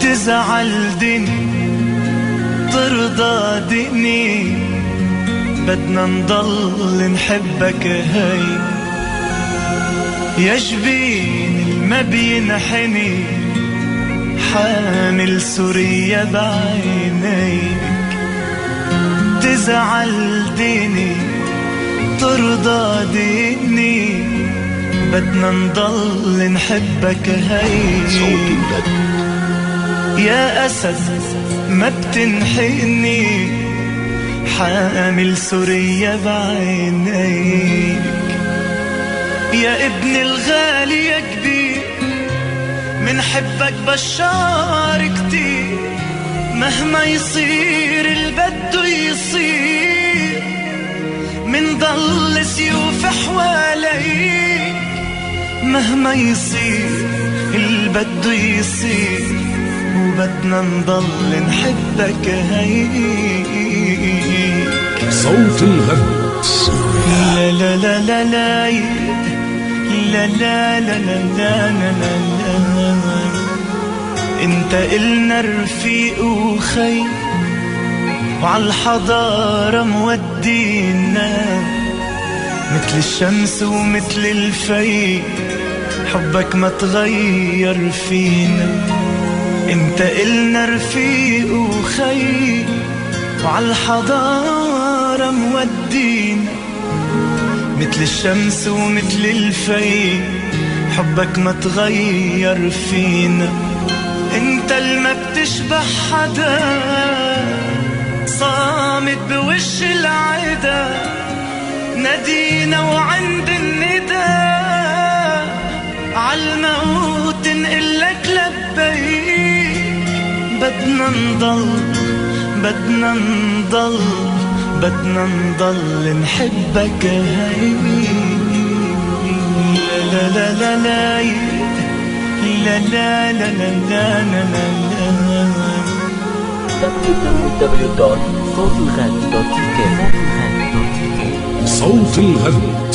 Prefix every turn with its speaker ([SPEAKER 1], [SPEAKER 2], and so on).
[SPEAKER 1] تزعل دني ترضى دني، بدنا نضل نحبك هي يا جبين ما بينحني، حامل سوريا بعينيك. تزعل ديني ترضى ديني، بدنا نضل نحبك هي يا أسد ما بتنحني، حامل سوريا بعينيك. يا ابن الغالي يا كبير منحبك بشار كتير، مهما يصير البدو يصير، منضل سيوف حواليك. مهما يصير البدو يصير، وبدنا نضل نحبك هيك.
[SPEAKER 2] صوت الغد
[SPEAKER 1] لا لا لا لا لا لا لا لا لا لا لا لا. انت إلنا رفيق وخي، وعالحضارة مودينا، مثل الشمس ومثل الفي، حبك ما تغير فينا. انت إلنا رفيق وخي، وعالحضارة مودينا، مثل الشمس ومثل الفي، حبك ما تغير فينا. انت الما بتشبه حدا، صامت بوش العدا، نادينا وعند الندى، عالموت نقلك لبيك. بدنا نضل بدنا نضل بدنا نضل نحبك هي. لا لا لا لا لا لا لا لا لا لا لا.
[SPEAKER 3] www.صوتالغد.tk
[SPEAKER 2] صوت الغد.